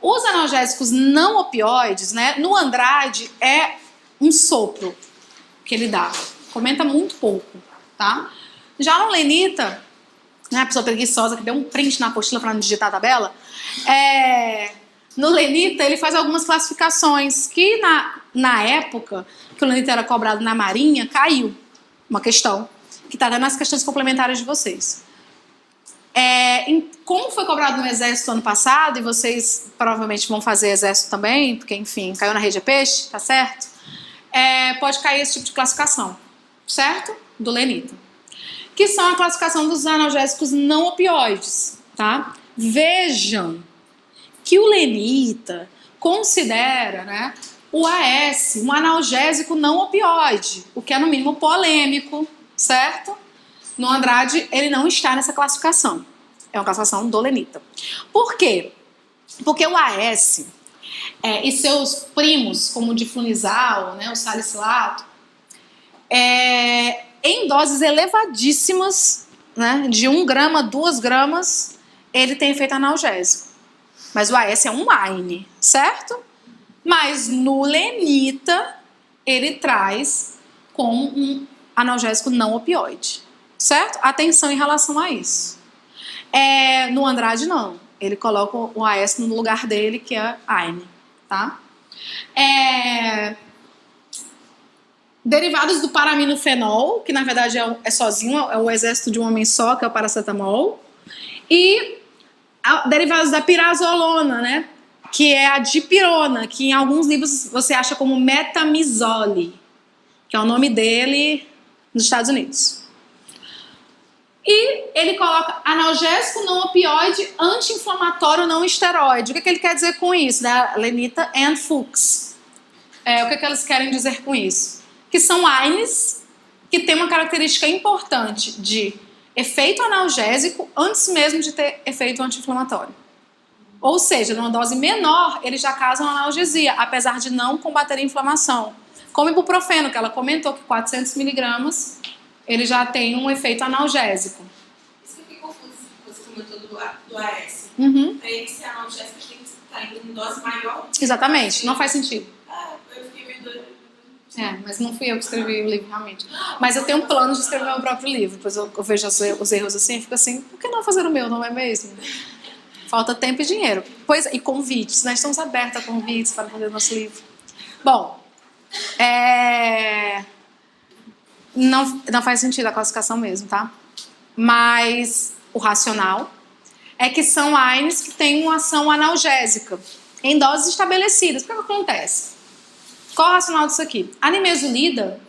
Os analgésicos não opioides, né? No Andrade é um sopro que ele dá. Comenta muito pouco, tá? Já no Lenita, né, a pessoa preguiçosa que deu um print na apostila para não digitar a tabela, no Lenita ele faz algumas classificações que na época que o Lenita era cobrado na Marinha, caiu uma questão, que está nas questões complementares de vocês. Como foi cobrado no Exército ano passado, e vocês provavelmente vão fazer Exército também, porque enfim, caiu na rede é peixe, tá certo? Pode cair esse tipo de classificação, certo? Do Lenita. Que são a classificação dos analgésicos não opioides, tá? Vejam que o Lenita considera, né, o AS um analgésico não opioide, o que é no mínimo polêmico, certo? No Andrade ele não está nessa classificação, é uma classificação do Lenita. Por quê? Porque o AS e seus primos, como o diflunisal, né, o salicilato, em doses elevadíssimas, né, de 1 grama, 2 gramas, ele tem efeito analgésico. Mas o AS é um AINE, certo? Mas no Lenita, ele traz como um analgésico não opioide, certo? Atenção em relação a isso. No Andrade, não. Ele coloca o AS no lugar dele, que é AINE, tá? Derivados do paraminofenol, que na verdade é sozinho, é o exército de um homem só, que é o paracetamol. E derivados da pirazolona, né? Que é a dipirona, que em alguns livros você acha como metamizole, que é o nome dele nos Estados Unidos. E ele coloca analgésico não opioide, anti-inflamatório não esteroide. O que ele quer dizer com isso, né? Lenita and Fuchs. O que eles querem dizer com isso? Que são AINES que tem uma característica importante de efeito analgésico antes mesmo de ter efeito anti-inflamatório. Ou seja, numa dose menor, eles já causam analgesia, apesar de não combater a inflamação. Como o ibuprofeno, que ela comentou que 400 miligramas, ele já tem um efeito analgésico. Isso que eu fiquei confuso, você comentou do AS. Para ele ser analgésico, tem que estar em dose maior? Exatamente, não faz sentido. Eu fiquei meio doida. Mas não fui eu que escrevi o livro, realmente. Mas eu tenho um plano de escrever meu próprio livro. Depois eu vejo os erros assim e fico assim, por que não fazer o meu, não é mesmo? Falta tempo e dinheiro. E convites. Nós estamos abertos a convites para fazer o nosso livro. Bom, não faz sentido a classificação mesmo, tá? Mas o racional é que são AINES que têm uma ação analgésica em doses estabelecidas. O que acontece? Qual é o racional disso aqui? A nimesulida,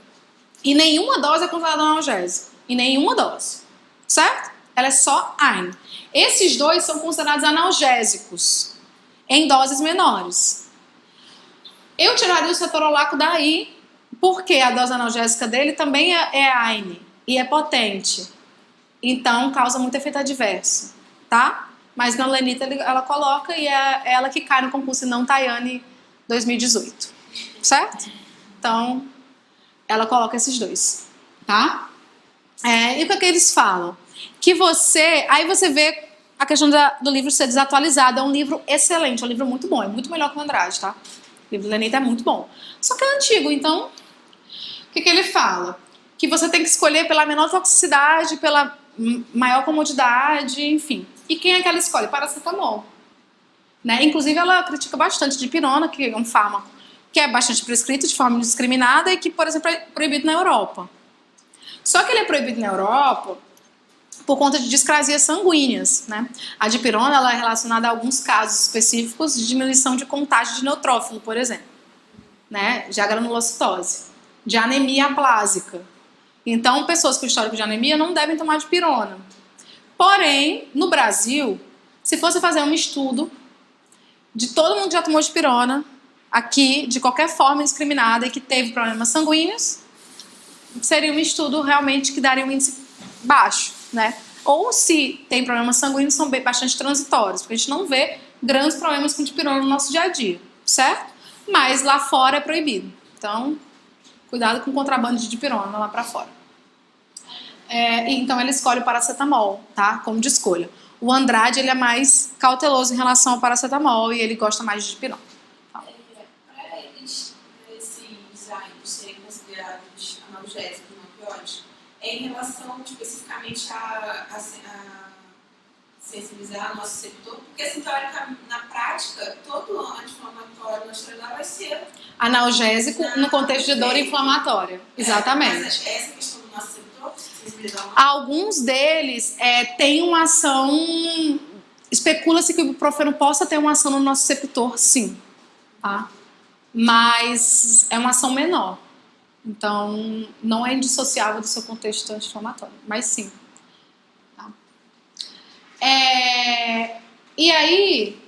em nenhuma dose é considerada analgésico. Em nenhuma dose. Certo? Ela é só AINE. Esses dois são considerados analgésicos em doses menores. Eu tiraria o cetorolaco daí, porque a dose analgésica dele também é AINE e é potente. Então, causa muito efeito adverso, tá? Mas na Lenita ela coloca e é ela que cai no concurso e não Tayane 2018, certo? Então, ela coloca esses dois, tá? E o que eles falam? Que aí você vê a questão do livro ser desatualizado. É um livro excelente, é um livro muito bom, é muito melhor que o Andrade, tá? O livro do Lenita é muito bom. Só que é antigo, então, o que ele fala? Que você tem que escolher pela menor toxicidade, pela maior comodidade, enfim. E quem é que ela escolhe? Paracetamol. Né? Inclusive, ela critica bastante dipirona, que é um fármaco que é bastante prescrito de forma indiscriminada e que, por exemplo, é proibido na Europa. Só que ele é proibido na Europa por conta de discrasias sanguíneas, né? A dipirona ela é relacionada a alguns casos específicos de diminuição de contágio de neutrófilo, por exemplo, né? De granulocitose, de anemia aplásica. Então, pessoas com histórico de anemia não devem tomar dipirona. Porém, no Brasil, se fosse fazer um estudo de todo mundo que já tomou dipirona, aqui, de qualquer forma indiscriminada e que teve problemas sanguíneos, seria um estudo realmente que daria um índice baixo, né? Ou se tem problemas sanguíneos, são bastante transitórios, porque a gente não vê grandes problemas com dipirona no nosso dia a dia, certo? Mas lá fora é proibido. Então, cuidado com o contrabando de dipirona lá para fora. Então, ele escolhe o paracetamol, tá? Como de escolha. O Andrade, ele é mais cauteloso em relação ao paracetamol e ele gosta mais de dipirona. Para esses ácidos serem considerados analgésicos, não opioides, é em relação especificamente a sensibilizar o nosso receptor, porque assim, teoricamente, na prática, todo anti-inflamatório não esteroidal vai ser analgésico no contexto de dor inflamatória. Exatamente. Mas essa questão do nosso receptor, sensibilizar alguns deles têm uma ação. Especula-se que o ibuprofeno possa ter uma ação no nosso receptor, sim. Tá? Mas é uma ação menor. Então, não é indissociável do seu contexto anti-inflamatório, mas sim. Tá? E aí,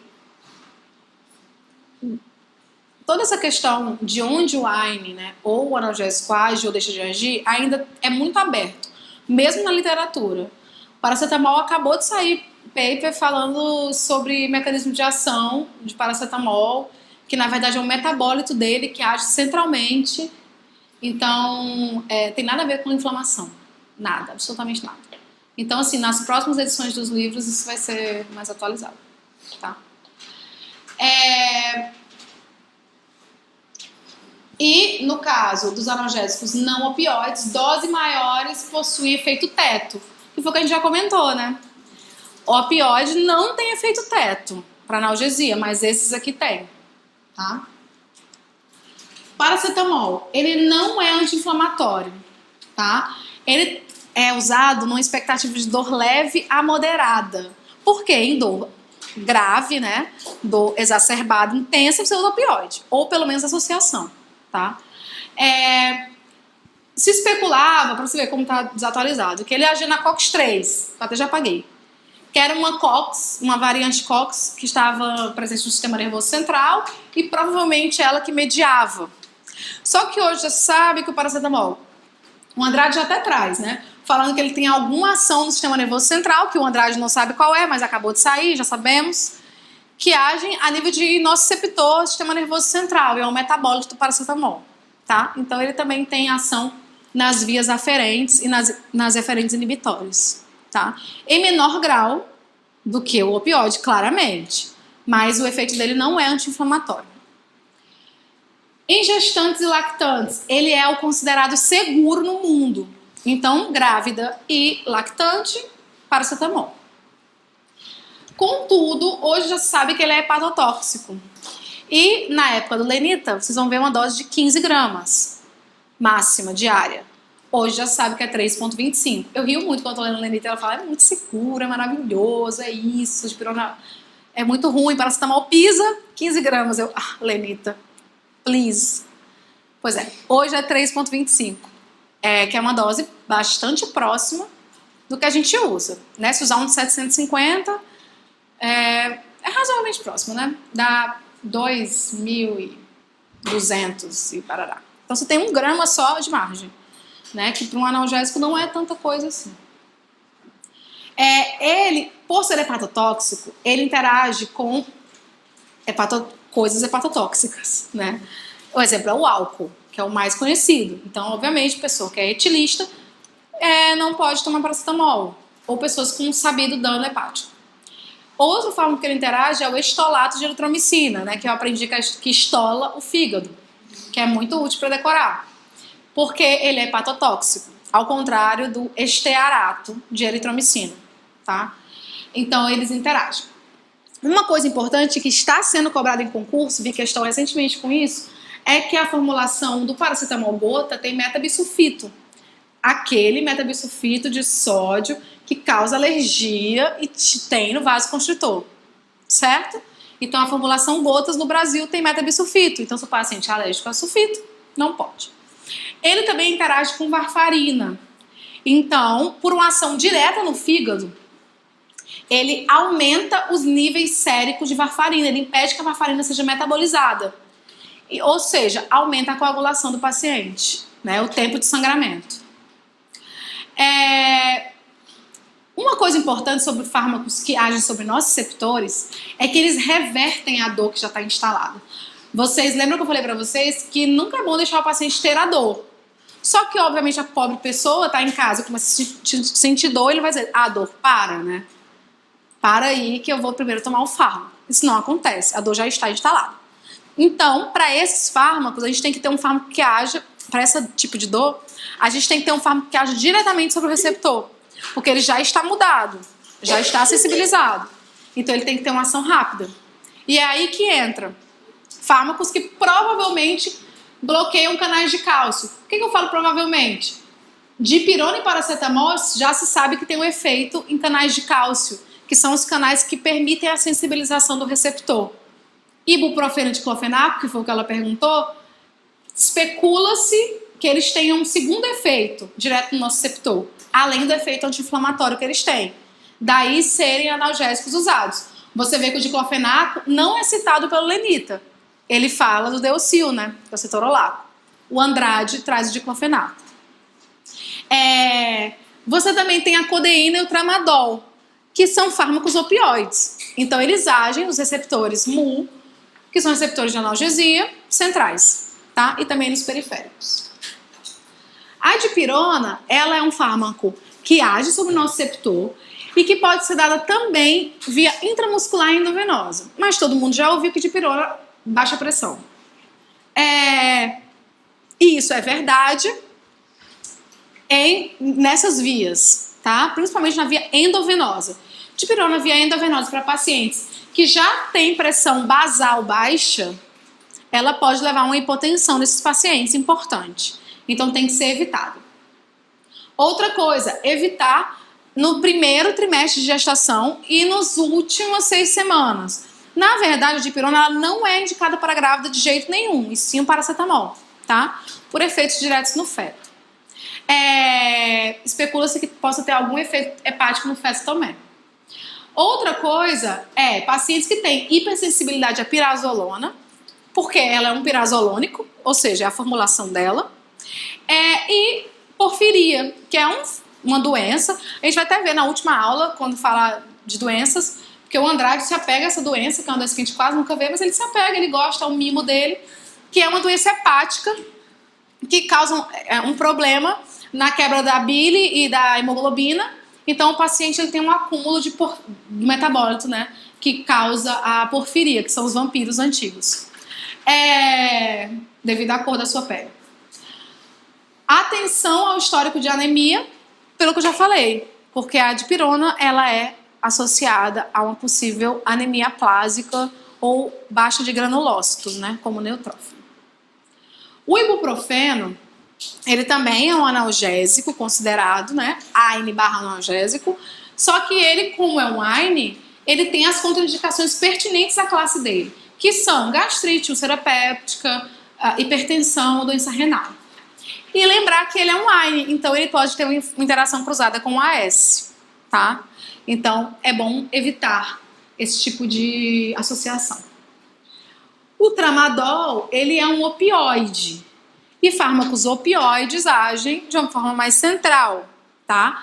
toda essa questão de onde o AINE, né, ou o analgésico age ou deixa de agir, ainda é muito aberto, mesmo na literatura. O paracetamol acabou de sair paper falando sobre mecanismo de ação de paracetamol, que na verdade é um metabólito dele que age centralmente. Então, tem nada a ver com inflamação. Nada, absolutamente nada. Então, assim, nas próximas edições dos livros isso vai ser mais atualizado. Tá? E, no caso dos analgésicos não opioides, doses maiores possuem efeito teto. Que foi o que a gente já comentou, né? O opioide não tem efeito teto para analgesia, mas esses aqui tem. Tá? Paracetamol, ele não é anti-inflamatório, tá? Ele é usado numa expectativa de dor leve a moderada. Por quê? Em dor grave, né? Dor exacerbada, intensa, você usa opioide. Ou pelo menos associação, tá? Se especulava, para você ver como está desatualizado, que ele agia na COX-3, que eu até já apaguei. Que era uma COX, uma variante COX que estava presente no sistema nervoso central e provavelmente ela que mediava. Só que hoje já se sabe que o paracetamol, o Andrade já até traz, né? Falando que ele tem alguma ação no sistema nervoso central, que o Andrade não sabe qual é, mas acabou de sair, já sabemos, que agem a nível de nociceptor, sistema nervoso central, e é um metabólito do paracetamol, tá? Então ele também tem ação nas vias aferentes e nas eferentes inibitórias, tá? Em menor grau do que o opioide, claramente, mas o efeito dele não é anti-inflamatório. Em gestantes e lactantes, ele é o considerado seguro no mundo. Então, grávida e lactante, paracetamol. Contudo, hoje já se sabe que ele é hepatotóxico. E na época do lenita, vocês vão ver uma dose de 15 gramas máxima diária. Hoje já se sabe que é 3,25. Eu rio muito quando eu tô lendo lenita, ela fala, é muito seguro, é maravilhoso, é isso, dipirona é muito ruim, paracetamol pisa, 15 gramas. Eu, lenita, please. Pois é, hoje é 3,25, que é uma dose bastante próxima do que a gente usa, né? Se usar um de 750, é razoavelmente próximo, né? Dá 2.200 e parará. Então você tem 1 grama só de margem, né? Que para um analgésico não é tanta coisa assim. Ele, por ser hepatotóxico, ele interage com coisas hepatotóxicas, né? O exemplo é o álcool, que é o mais conhecido. Então, obviamente, pessoa que é etilista não pode tomar paracetamol. Ou pessoas com sabido dano hepático. Outra forma que ele interage é o estolato de eritromicina, né? Que eu aprendi que estola o fígado, que é muito útil para decorar. Porque ele é hepatotóxico, ao contrário do estearato de eritromicina, tá? Então, eles interagem. Uma coisa importante que está sendo cobrada em concurso, vi questão recentemente com isso, é que a formulação do paracetamol gota tem metabisulfito. Aquele metabisulfito de sódio que causa alergia e tem no vaso constritor, certo? Então a formulação gotas no Brasil tem metabisulfito. Então se o paciente é alérgico a sulfito, não pode. Ele também interage com varfarina. Então, por uma ação direta no fígado, ele aumenta os níveis séricos de varfarina, ele impede que a varfarina seja metabolizada. Ou seja, aumenta a coagulação do paciente, né? O tempo de sangramento. Uma coisa importante sobre fármacos que agem sobre nossos receptores é que eles revertem a dor que já está instalada. Vocês lembram que eu falei para vocês que nunca é bom deixar o paciente ter a dor. Só que, obviamente, a pobre pessoa está em casa, começa a sentir dor, ele vai dizer, a dor para, né? para aí que eu vou primeiro tomar o fármaco. Isso não acontece, a dor já está instalada. Então, para esses fármacos, a gente tem que ter um fármaco que haja, para esse tipo de dor, a gente tem que ter um fármaco que haja diretamente sobre o receptor, porque ele já está mudado, já está sensibilizado. Então, ele tem que ter uma ação rápida. E é aí que entra fármacos que provavelmente bloqueiam canais de cálcio. Por que eu falo provavelmente? Dipirona e paracetamol já se sabe que tem um efeito em canais de cálcio, que são os canais que permitem a sensibilização do receptor. Ibuprofeno e diclofenaco, que foi o que ela perguntou, especula-se que eles tenham um segundo efeito direto no nosso receptor, além do efeito anti-inflamatório que eles têm. Daí serem analgésicos usados. Você vê que o diclofenaco não é citado pelo Lenita. Ele fala do Deocil, né? Que é o cetorolaco. O Andrade traz o diclofenaco. Você também tem a codeína e o tramadol, que são fármacos opioides. Então, eles agem nos receptores mu, que são receptores de analgesia centrais, tá? E também nos periféricos. A dipirona, ela é um fármaco que age sobre o nosso receptor e que pode ser dada também via intramuscular e endovenosa. Mas todo mundo já ouviu que dipirona baixa pressão. E isso é verdade nessas vias, tá? Principalmente na via endovenosa. Dipirona via endovenosa para pacientes que já têm pressão basal baixa, ela pode levar a uma hipotensão nesses pacientes, importante. Então tem que ser evitado. Outra coisa, evitar no primeiro trimestre de gestação e nos últimos 6 semanas. Na verdade, a dipirona ela não é indicada para grávida de jeito nenhum, e sim o paracetamol, tá? Por efeitos diretos no feto. Especula-se que possa ter algum efeito hepático no feto também. Outra coisa é pacientes que têm hipersensibilidade à pirazolona, porque ela é um pirazolônico, ou seja, é a formulação dela, e porfiria, que é uma doença. A gente vai até ver na última aula, quando fala de doenças, porque o Andrade se apega a essa doença, que é uma doença que a gente quase nunca vê, mas ele se apega, ele gosta, é um mimo dele, que é uma doença hepática, que causa um problema na quebra da bile e da hemoglobina. Então, o paciente ele tem um acúmulo de metabólito, né, que causa a porfiria, que são os vampiros antigos, devido à cor da sua pele. Atenção ao histórico de anemia, pelo que eu já falei, porque a dipirona ela é associada a uma possível anemia aplásica ou baixa de granulócitos, né, como neutrófilo. O ibuprofeno, ele também é um analgésico considerado, né, AINE/analgésico, só que ele, como é um AINE, ele tem as contraindicações pertinentes à classe dele, que são gastrite, úlcera péptica, hipertensão, doença renal. E lembrar que ele é um AINE, então ele pode ter uma interação cruzada com o AS, tá? Então é bom evitar esse tipo de associação. O tramadol, ele é um opioide. E fármacos opioides agem de uma forma mais central, tá?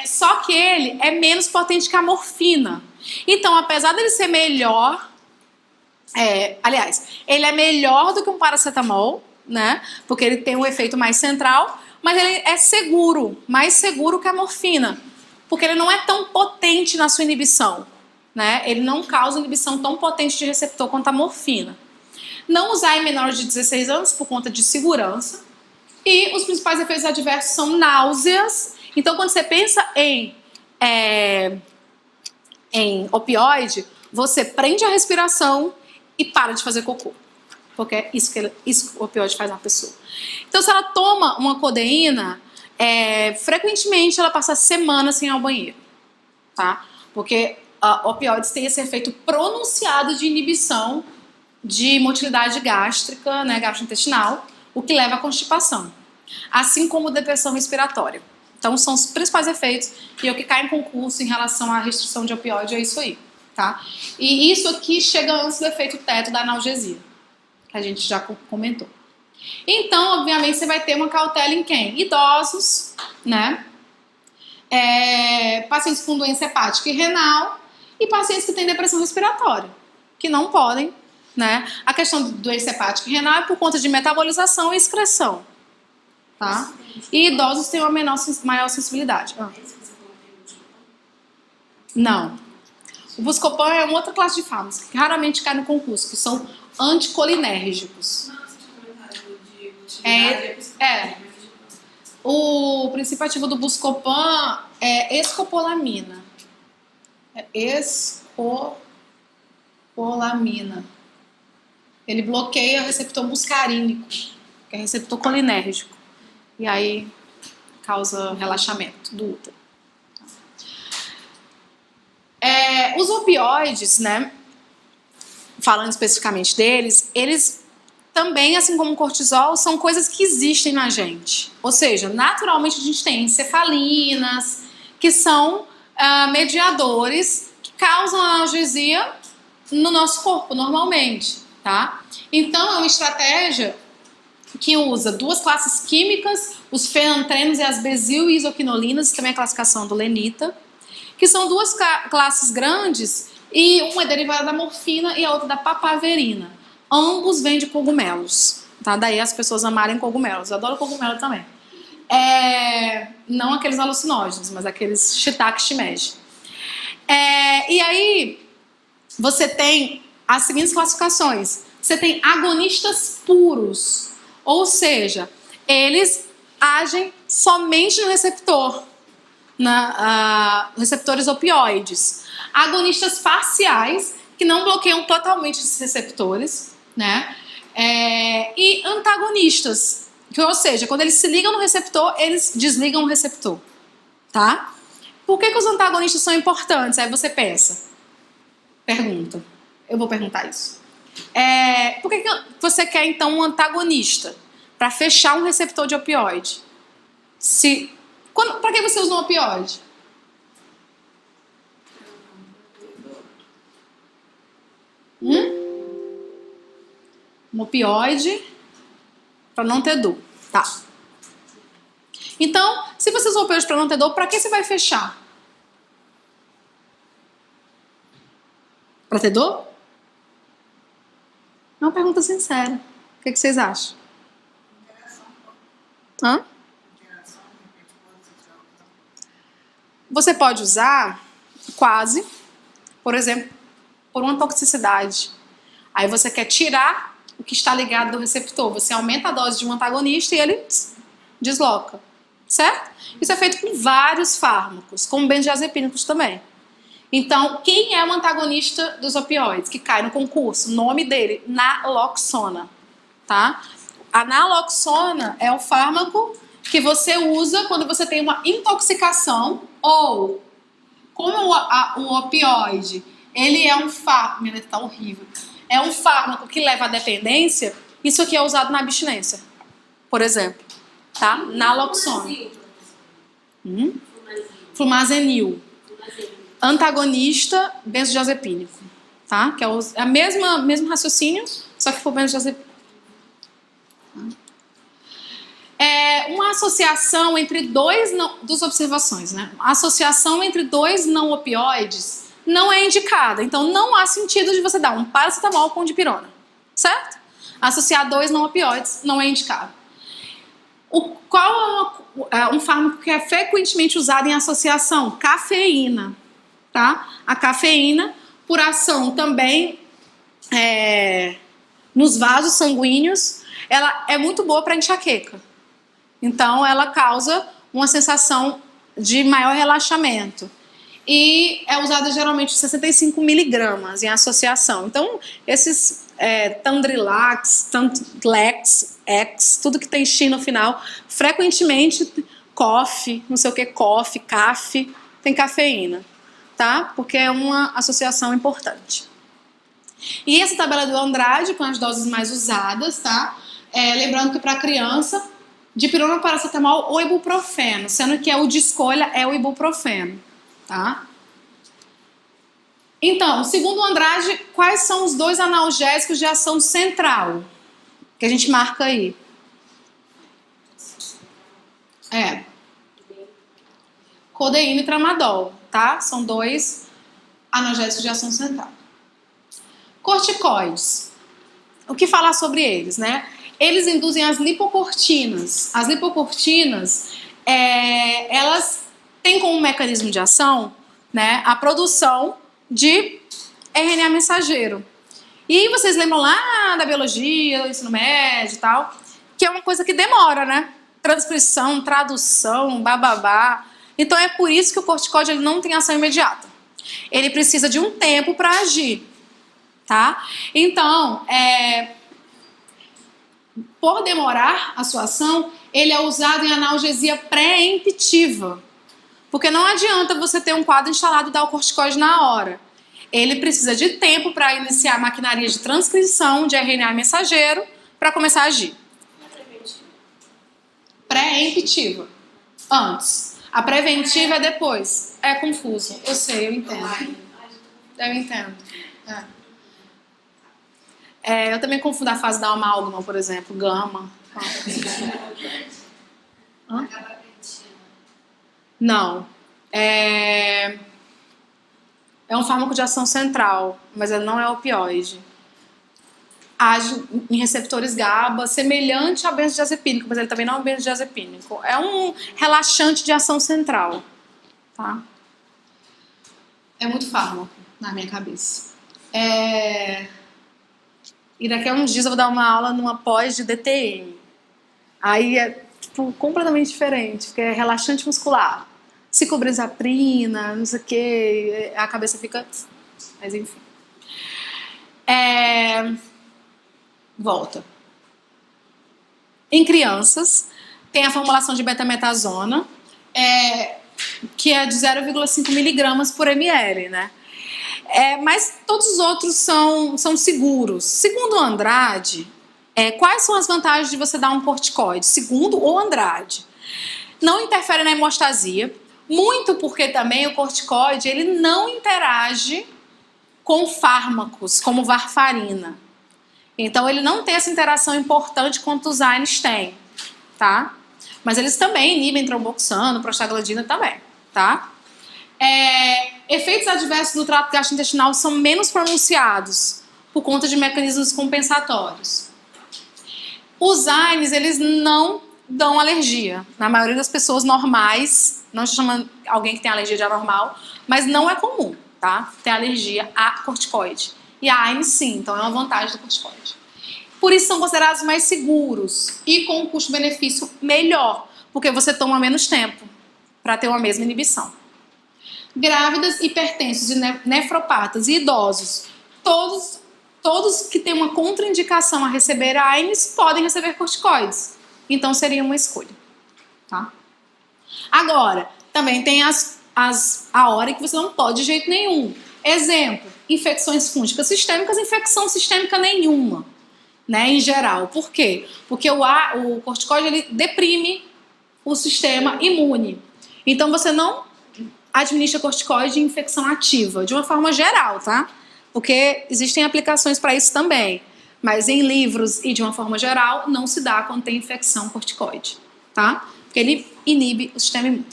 Só que ele é menos potente que a morfina. Então, apesar dele ser melhor, ele é melhor do que um paracetamol, né? Porque ele tem um efeito mais central, mas ele é seguro, mais seguro que a morfina, porque ele não é tão potente na sua inibição, né? Ele não causa inibição tão potente de receptor quanto a morfina. Não usar em menores de 16 anos por conta de segurança. E os principais efeitos adversos são náuseas. Então, quando você pensa em opioide, você prende a respiração e para de fazer cocô. Porque é isso que o opioide faz na pessoa. Então, se ela toma uma codeína, frequentemente ela passa semanas sem ir ao banheiro. Tá? Porque opioides têm esse efeito pronunciado de inibição de motilidade gástrica, né, gastrointestinal, o que leva à constipação, assim como depressão respiratória. Então, são os principais efeitos e o que cai em concurso em relação à restrição de opioide é isso aí, tá? E isso aqui chega antes do efeito teto da analgesia, que a gente já comentou. Então, obviamente, você vai ter uma cautela em quem? Idosos, né? Pacientes com doença hepática e renal e pacientes que têm depressão respiratória, que não podem, né? A questão de doença hepática e renal é por conta de metabolização e excreção, tá? E idosos têm uma maior sensibilidade. Não. O Buscopan é uma outra classe de fármacos que raramente cai no concurso, que são anticolinérgicos. Não, você tinha comentado de utilidade. O princípio ativo do Buscopan é escopolamina. Escopolamina. Ele bloqueia o receptor muscarínico, que é receptor colinérgico. E aí causa relaxamento do útero. Os opioides, né? Falando especificamente deles, eles também, assim como o cortisol, são coisas que existem na gente. Ou seja, naturalmente a gente tem encefalinas, que são mediadores que causam analgesia no nosso corpo, normalmente, tá? Então, é uma estratégia que usa duas classes químicas, os fenantrenos e as besil-isoquinolinas, também a classificação do Lenita, que são duas classes grandes, e uma é derivada da morfina e a outra da papaverina. Ambos vêm de cogumelos, tá? Daí as pessoas amarem cogumelos. Eu adoro cogumelo também. Não aqueles alucinógenos, mas aqueles shiitake shimeji. E aí, você tem as seguintes classificações. Você tem agonistas puros, ou seja, eles agem somente no receptor, receptores opioides. Agonistas parciais, que não bloqueiam totalmente esses receptores, né? E antagonistas, ou seja, quando eles se ligam no receptor, eles desligam o receptor, tá? Por que os antagonistas são importantes? Aí você pergunta. Eu vou perguntar isso. Por que você quer, então, um antagonista? Para fechar um receptor de opioide. Para que você usa um opioide? Um opioide para não ter dor. Tá. Então, se você usa um opioide para não ter dor, para que você vai fechar? Para ter dor? É uma pergunta sincera. O que vocês acham? Hã? Você pode usar quase, por exemplo, por uma toxicidade. Aí você quer tirar o que está ligado do receptor. Você aumenta a dose de um antagonista e ele desloca. Certo? Isso é feito com vários fármacos, como benzodiazepínicos também. Então, quem é o antagonista dos opioides que cai no concurso? O nome dele, naloxona. Tá? A naloxona é o fármaco que você usa quando você tem uma intoxicação ou, como o opioide, ele é um fármaco, minha letra tá horrível, é um fármaco que leva à dependência, isso aqui é usado na abstinência, por exemplo, tá? Naloxona. Flumazenil. Antagonista benzodiazepínico, tá? Que é o mesmo raciocínio, só que for benzodiazepínico. Uma associação entre duas observações, né? A associação entre dois não opioides não é indicada. Então, não há sentido de você dar um paracetamol com dipirona, certo? Associar dois não opioides não é indicado. Qual é um fármaco que é frequentemente usado em associação? Cafeína, tá? A cafeína, por ação também nos vasos sanguíneos, ela é muito boa para enxaqueca. Então, ela causa uma sensação de maior relaxamento. E é usada geralmente 65 miligramas em associação. Então, esses Tandrilax, Tandlex, X, tudo que tem X no final, frequentemente, COF, não sei o que, COF, CAF, tem cafeína, tá? Porque é uma associação importante. E essa tabela do Andrade, com as doses mais usadas, tá? Lembrando que para criança, dipirona, paracetamol ou ibuprofeno, sendo que o de escolha é o ibuprofeno, tá? Então, segundo o Andrade, quais são os dois analgésicos de ação central? Que a gente marca aí. Codeína e tramadol, tá? São dois analgésicos de ação central. Corticoides. O que falar sobre eles, né? Eles induzem as lipocortinas. As lipocortinas, elas têm como mecanismo de ação, né, a produção de RNA mensageiro. E aí vocês lembram lá da biologia, do ensino médio e tal, que é uma coisa que demora, né? Transcrição, tradução, bababá. Então é por isso que o corticóide ele não tem ação imediata. Ele precisa de um tempo para agir, tá? Então, por demorar a sua ação, ele é usado em analgesia pré-emptiva. Porque não adianta você ter um quadro instalado e dar o corticóide na hora. Ele precisa de tempo para iniciar a maquinaria de transcrição de RNA mensageiro para começar a agir. Pré-emptiva. Antes. A preventiva é depois. É confuso. Eu sei, eu entendo. Eu entendo. Eu também confundo a fase da amálgama, por exemplo. Gama. Hã? Não. É um fármaco de ação central, mas ele não é opioide. Age em receptores GABA, semelhante ao benzodiazepínico, mas ele também não é um benzodiazepínico. É um relaxante de ação central. Tá? É muito fármaco na minha cabeça. E daqui a uns dias eu vou dar uma aula numa pós de DTM. Aí é tipo, completamente diferente, porque é relaxante muscular. Ciclobenzaprina, não sei o que, a cabeça fica... Mas enfim. Volta. Em crianças, tem a formulação de betametasona, que é de 0,5 miligramas por ml, né? Mas todos os outros são seguros. Segundo o Andrade, quais são as vantagens de você dar um corticoide? Segundo o Andrade, não interfere na hemostasia, muito porque também o corticoide ele não interage com fármacos, como varfarina. Então, ele não tem essa interação importante quanto os AINES têm, tá? Mas eles também inibem tromboxano, prostaglandina também, tá? Efeitos adversos do trato gastrointestinal são menos pronunciados por conta de mecanismos compensatórios. Os AINES, eles não dão alergia. Na maioria das pessoas normais, não se chama alguém que tem alergia de anormal, mas não é comum, tá? Ter alergia a corticoide. E a AINES sim, então é uma vantagem do corticoide. Por isso são considerados mais seguros e com um custo-benefício melhor, porque você toma menos tempo para ter uma mesma inibição. Grávidas, hipertensos, nefropatas e idosos, todos que têm uma contraindicação a receber AINES podem receber corticoides. Então seria uma escolha. Tá? Agora, também tem a hora que você não pode de jeito nenhum. Exemplo, infecções fúngicas sistêmicas, infecção sistêmica nenhuma, né, em geral. Por quê? Porque o corticoide ele deprime o sistema imune. Então você não administra corticoide em infecção ativa, de uma forma geral, tá? Porque existem aplicações para isso também. Mas em livros e de uma forma geral, não se dá quando tem infecção corticoide, tá? Porque ele inibe o sistema imune.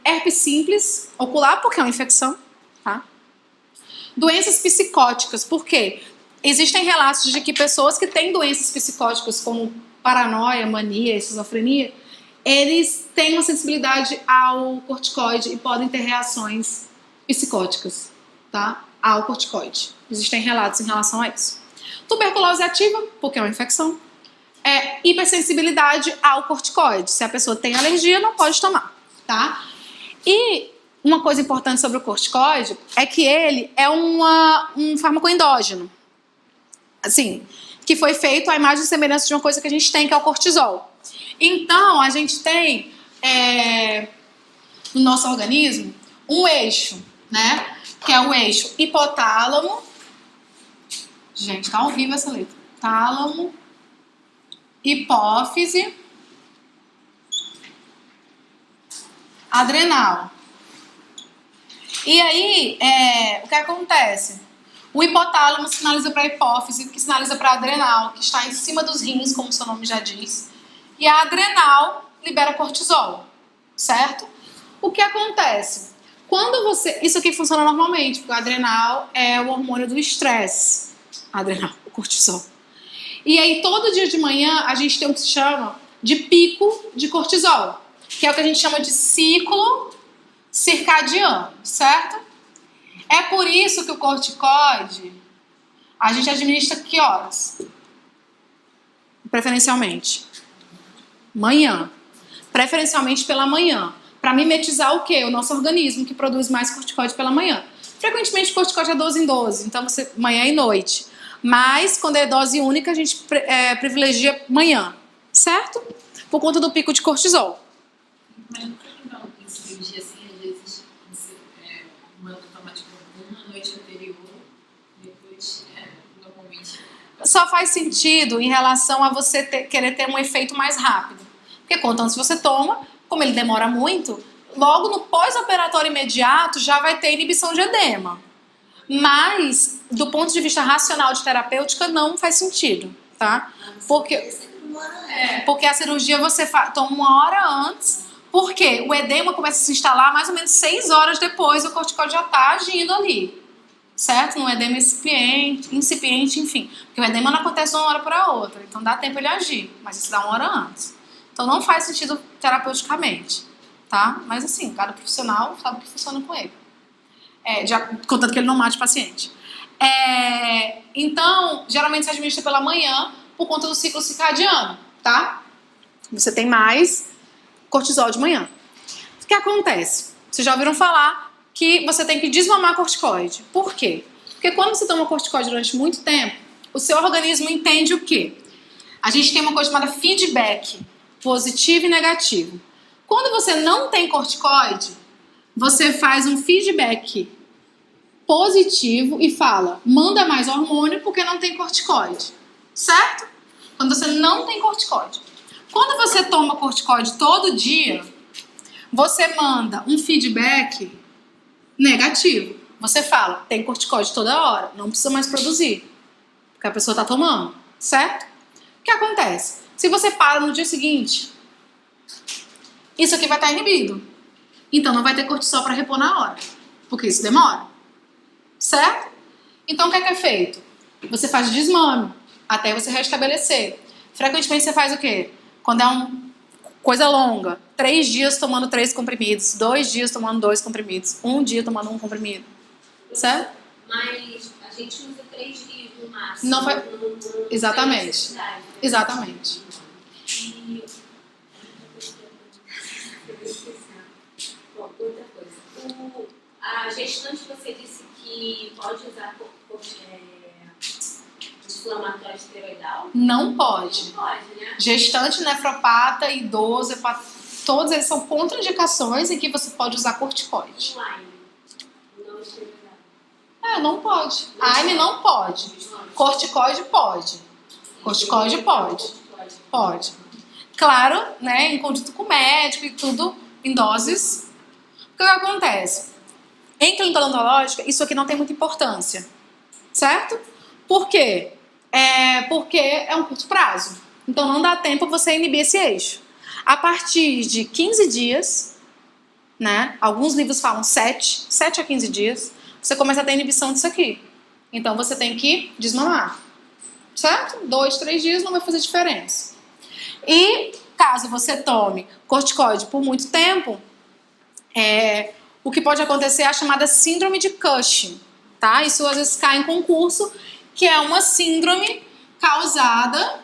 Herpes simples, ocular, porque é uma infecção, tá? Doenças psicóticas, por quê? Existem relatos de que pessoas que têm doenças psicóticas como paranoia, mania, esquizofrenia, eles têm uma sensibilidade ao corticoide e podem ter reações psicóticas, tá? Ao corticoide. Existem relatos em relação a isso. Tuberculose ativa, porque é uma infecção. Hipersensibilidade ao corticoide. Se a pessoa tem alergia, não pode tomar, tá? E uma coisa importante sobre o corticoide é que ele é um fármaco endógeno. Assim, que foi feito à imagem e semelhança de uma coisa que a gente tem, que é o cortisol. Então, a gente tem no nosso organismo um eixo, né? Que é o eixo hipotálamo. Gente, tá horrível essa letra. Tálamo, hipófise, adrenal. E aí, o que acontece? O hipotálamo sinaliza para a hipófise, que sinaliza para a adrenal, que está em cima dos rins, como o seu nome já diz. E a adrenal libera cortisol, certo? O que acontece? Quando você... Isso aqui funciona normalmente, porque o adrenal é o hormônio do estresse. Adrenal, o cortisol. E aí, todo dia de manhã, a gente tem o que se chama de pico de cortisol, que é o que a gente chama de ciclo circadiano, certo? É por isso que o corticoide, a gente administra que horas? Preferencialmente. Manhã. Preferencialmente pela manhã. Para mimetizar o quê? O nosso organismo que produz mais corticoide pela manhã. Frequentemente o corticoide é 12 em 12, então você manhã e noite. Mas quando é dose única, a gente privilegia manhã, certo? Por conta do pico de cortisol. Mas não foi então esse dia assim, às vezes você manda tomar tipo uma noite anterior, depois normalmente. Só faz sentido em relação a você querer ter um efeito mais rápido. Porque contanto se você toma, como ele demora muito, logo no pós-operatório imediato já vai ter inibição de edema. Mas, do ponto de vista racional de terapêutica, não faz sentido, tá? Porque a cirurgia você toma 1 hora antes, porque o edema começa a se instalar mais ou menos 6 horas depois, o corticóide já está agindo ali, certo? Um edema incipiente, enfim. Porque o edema não acontece de uma hora para outra, então dá tempo ele agir, mas isso dá 1 hora antes. Então não faz sentido terapeuticamente, tá? Mas assim, cada profissional sabe o que funciona com ele. Contanto que ele não mate o paciente. Então, geralmente se administra pela manhã por conta do ciclo circadiano, tá? Você tem mais cortisol de manhã. O que acontece? Vocês já ouviram falar que você tem que desmamar corticoide. Por quê? Porque quando você toma corticoide durante muito tempo, o seu organismo entende o quê? A gente tem uma coisa chamada feedback, positivo e negativo. Quando você não tem corticoide, você faz um feedback positivo e fala, manda mais hormônio porque não tem corticoide, certo? Quando você não tem corticoide. Quando você toma corticoide todo dia, você manda um feedback negativo. Você fala, tem corticoide toda hora, não precisa mais produzir, porque a pessoa está tomando, certo? O que acontece? Se você para no dia seguinte, isso aqui vai estar inibido. Então não vai ter cortisol para repor na hora, porque isso demora. Certo? Então o que é feito? Você faz desmame até você restabelecer. Frequentemente você faz o quê? Quando é uma coisa longa, 3 dias tomando 3 comprimidos, 2 dias tomando 2 comprimidos, 1 dia tomando 1 comprimido. Certo? Mas a gente usa 3 dias no máximo. Não foi... Exatamente. Né? Exatamente. E... Bom, outra coisa. A gestante, você disse que pode usar anti-inflamatório esteroidal? Não pode. Não pode, né? Gestante, nefropata, idoso, todos eles são contraindicações em que você pode usar corticoide. Online. Não esteroidal. Não pode. AINE não pode. Corticoide pode. Corticoide pode. Pode. Claro, né, em conjunto com o médico e tudo, em doses. O que acontece? Em clínica odontológica, isso aqui não tem muita importância, certo? Por quê? Porque é um curto prazo. Então não dá tempo você inibir esse eixo. A partir de 15 dias, né? Alguns livros falam 7 a 15 dias, você começa a ter inibição disso aqui. Então você tem que desmamar, certo? 2, 3 dias não vai fazer diferença. E caso você tome corticoide por muito tempo, o que pode acontecer é a chamada síndrome de Cushing, tá? Isso às vezes cai em concurso, que é uma síndrome causada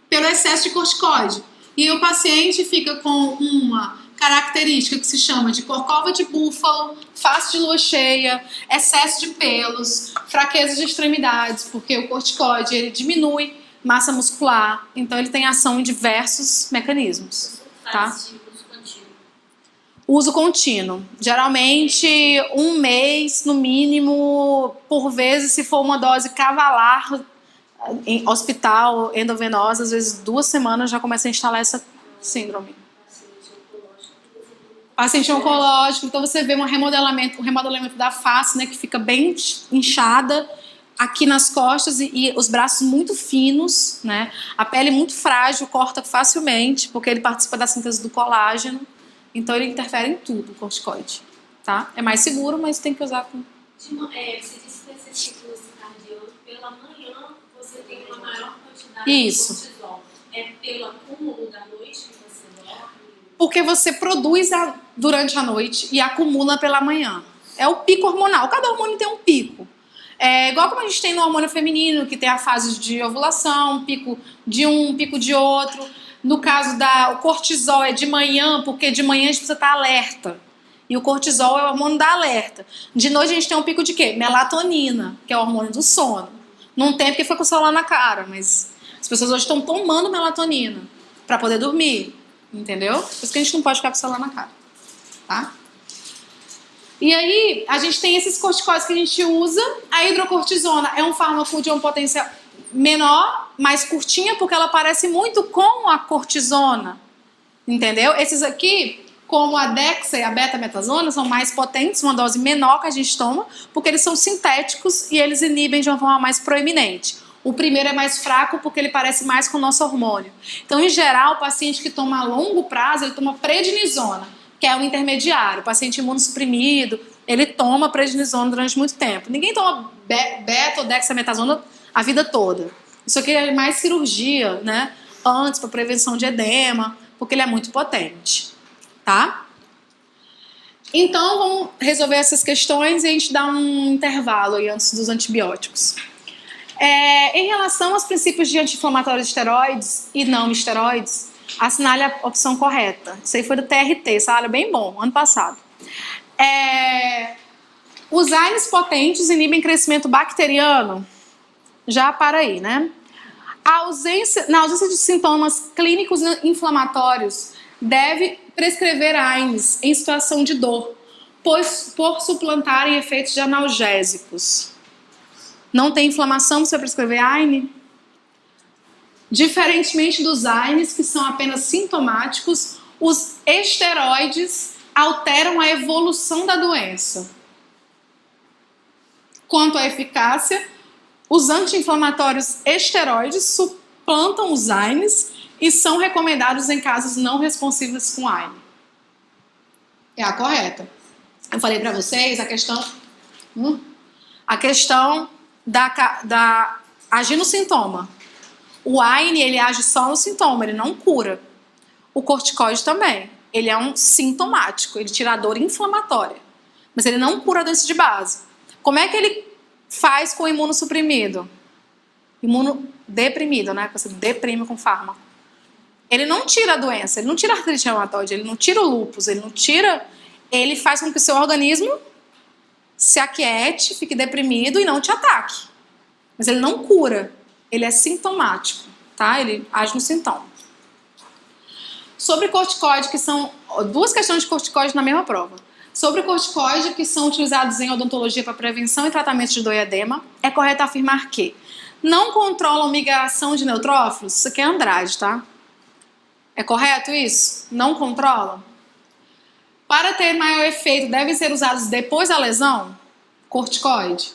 pelo excesso de corticoide. E o paciente fica com uma característica que se chama de corcova de búfalo, face de lua cheia, excesso de pelos, fraqueza de extremidades, porque o corticoide ele diminui massa muscular, então ele tem ação em diversos mecanismos, tá? Uso contínuo. Geralmente 1 mês, no mínimo, por vezes, se for uma dose cavalar, em hospital, endovenosa, às vezes 2 semanas já começa a instalar essa síndrome. Paciente oncológico, então você vê um remodelamento da face, né, que fica bem inchada aqui nas costas e os braços muito finos, né? A pele muito frágil, corta facilmente, porque ele participa da síntese do colágeno. Então ele interfere em tudo, o corticoide, tá? É mais seguro, mas tem que usar com... Você disse que esse ciclo circadiano, pela manhã, você tem uma maior quantidade Isso. de cortisol. É pelo acúmulo da noite que você dorme? Porque você produz durante a noite e acumula pela manhã. É o pico hormonal. Cada hormônio tem um pico. É igual como a gente tem no hormônio feminino, que tem a fase de ovulação, um pico de outro. No caso o cortisol é de manhã, porque de manhã a gente precisa estar alerta. E o cortisol é o hormônio da alerta. De noite a gente tem um pico de quê? Melatonina, que é o hormônio do sono. Não tem porque foi com o celular na cara, mas as pessoas hoje estão tomando melatonina para poder dormir, entendeu? Por isso que a gente não pode ficar com o celular na cara, tá? E aí, a gente tem esses corticoides que a gente usa. A hidrocortisona é um fármaco de uma potência menor, mais curtinha, porque ela parece muito com a cortisona, entendeu? Esses aqui, como a Dexa e a betametasona, são mais potentes, uma dose menor que a gente toma, porque eles são sintéticos e eles inibem de uma forma mais proeminente. O primeiro é mais fraco porque ele parece mais com o nosso hormônio. Então, em geral, o paciente que toma a longo prazo, ele toma prednisona, que é o intermediário. O paciente imunossuprimido, ele toma prednisona durante muito tempo. Ninguém toma beta ou dexametasona a vida toda. Isso aqui é mais cirurgia, né? Antes, para prevenção de edema, porque ele é muito potente, tá? Então, vamos resolver essas questões e a gente dá um intervalo aí antes dos antibióticos. Em relação aos princípios de anti-inflamatórios esteroides e não esteroides, assinale a opção correta. Isso aí foi do TRT, sabe? Bem bom, ano passado. Os AINES potentes inibem crescimento bacteriano? Já para aí, né? Na ausência de sintomas clínicos inflamatórios, deve prescrever AINES em situação de dor, por suplantarem efeitos de analgésicos. Não tem inflamação, você prescrever AINE? Diferentemente dos AINES, que são apenas sintomáticos, os esteroides alteram a evolução da doença. Quanto à eficácia, os anti-inflamatórios esteroides suplantam os AINES e são recomendados em casos não responsivos com AINE. É a correta. Eu falei para vocês a questão da agir no sintoma. O AINE, ele age só no sintoma, ele não cura. O corticoide também. Ele é um sintomático, ele tira a dor inflamatória. Mas ele não cura a doença de base. Como é que ele faz com o imunossuprimido? Imunodeprimido, né? Você deprime com fármaco. Ele não tira a doença, ele não tira a artrite reumatoide, ele não tira o lúpus, ele não tira... Ele faz com que o seu organismo se aquiete, fique deprimido e não te ataque. Mas ele não cura. Ele é sintomático, tá? Ele age no sintoma. Sobre corticoide, que são duas questões de corticoide na mesma prova. Sobre corticoide, que são utilizados em odontologia para prevenção e tratamento de dor e edema, é correto afirmar que não controlam migração de neutrófilos. Isso aqui é Andrade, tá? É correto isso? Não controlam? Para ter maior efeito, devem ser usados depois da lesão? Corticoide.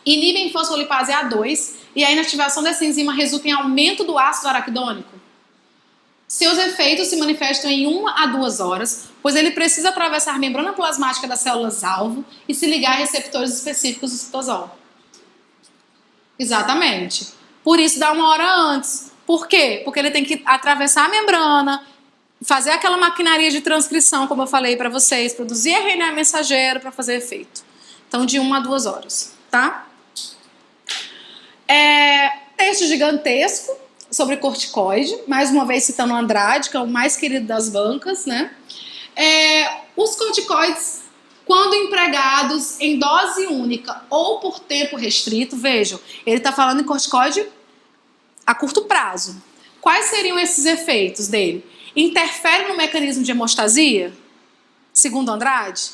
Inibem fosfolipase A2 e a inativação dessa enzima resulta em aumento do ácido araquidônico. Seus efeitos se manifestam em 1 a 2 horas, pois ele precisa atravessar a membrana plasmática das células-alvo e se ligar a receptores específicos do citosol. Exatamente. Por isso dá 1 hora antes. Por quê? Porque ele tem que atravessar a membrana, fazer aquela maquinaria de transcrição, como eu falei para vocês, produzir RNA mensageiro para fazer efeito. Então, de 1 a 2 horas, tá? Texto gigantesco sobre corticoide, mais uma vez citando Andrade, que é o mais querido das bancas, né? Os corticoides, quando empregados em dose única ou por tempo restrito, vejam, ele está falando em corticoide a curto prazo. Quais seriam esses efeitos dele? Interfere no mecanismo de hemostasia? Segundo Andrade?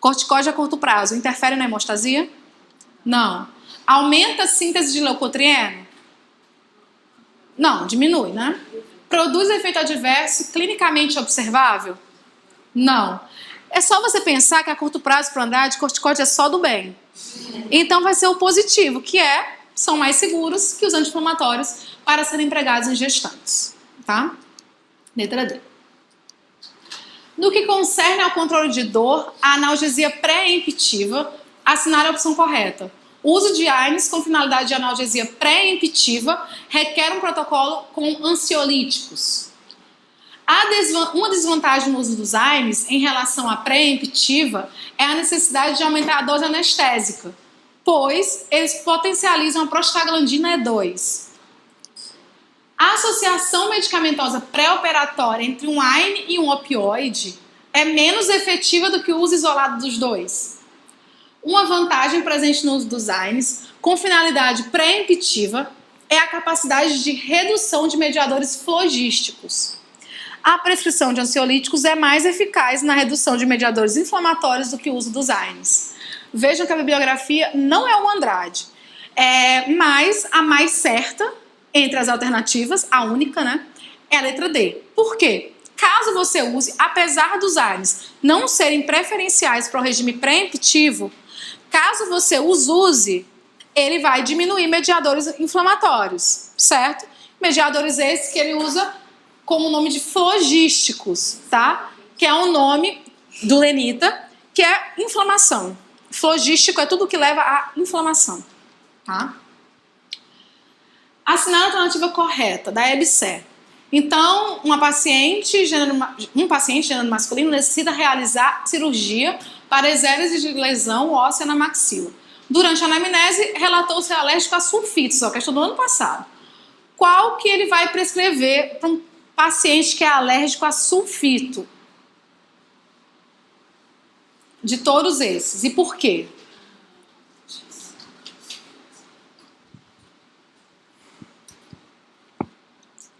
Corticoide a curto prazo interfere na hemostasia? Não. Aumenta a síntese de leucotrieno? Não, diminui, né? Produz efeito adverso clinicamente observável? Não. É só você pensar que a curto prazo para o Andrade, corticoide é só do bem. Então vai ser o positivo, que são mais seguros que os anti-inflamatórios para serem empregados em gestantes, tá? Letra D. No que concerne ao controle de dor, a analgesia pré-emptiva, assinale a opção correta. O uso de AINES com finalidade de analgesia pré-emptiva requer um protocolo com ansiolíticos. Uma desvantagem no uso dos AINES em relação à preemptiva é a necessidade de aumentar a dose anestésica, pois eles potencializam a prostaglandina E2. A associação medicamentosa pré-operatória entre um AINE e um opioide é menos efetiva do que o uso isolado dos dois. Uma vantagem presente no uso dos AINES, com finalidade preemptiva, é a capacidade de redução de mediadores flogísticos. A prescrição de ansiolíticos é mais eficaz na redução de mediadores inflamatórios do que o uso dos AINES. Vejam que a bibliografia não é o Andrade, mas a mais certa entre as alternativas, a única, né, é a letra D. Por quê? Caso você use, apesar dos AINES não serem preferenciais para o regime preemptivo, caso você os use, ele vai diminuir mediadores inflamatórios, certo? Mediadores esses que ele usa como nome de flogísticos, tá? Que é um nome do lenita, que é inflamação. Flogístico é tudo que leva à inflamação, tá? Assinar a alternativa correta da EBSER. Então, um paciente gênero masculino necessita realizar cirurgia para exérese de lesão óssea na maxila. Durante a anamnese, relatou ser alérgico a sulfito, só que estou do ano passado. Qual que ele vai prescrever para um paciente que é alérgico a sulfito? De todos esses. E por quê?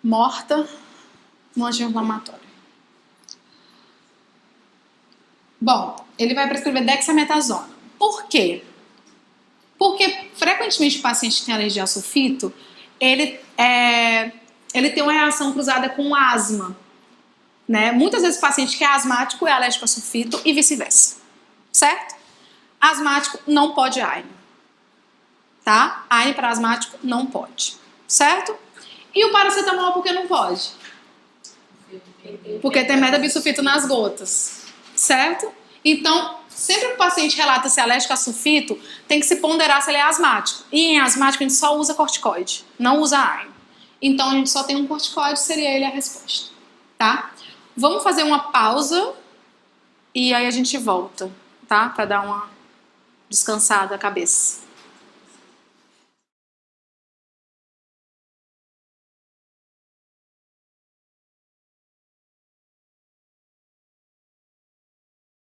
Morta no anti-inflamatório. Bom, ele vai prescrever dexametasona. Por quê? Porque frequentemente o paciente que tem alergia a sulfito, ele tem uma reação cruzada com asma, né? Muitas vezes o paciente que é asmático é alérgico a sulfito e vice-versa, certo? Asmático não pode AINE, tá? AINE para asmático não pode, certo? E o paracetamol por que não pode? Porque tem metabisulfito nas gotas, certo? Então, sempre que o paciente relata ser alérgico a sulfito, tem que se ponderar se ele é asmático. E em asmático a gente só usa corticoide, não usa AINE. Então a gente só tem um corticoide, seria ele a resposta, tá? Vamos fazer uma pausa e aí a gente volta, tá? Para dar uma descansada a cabeça.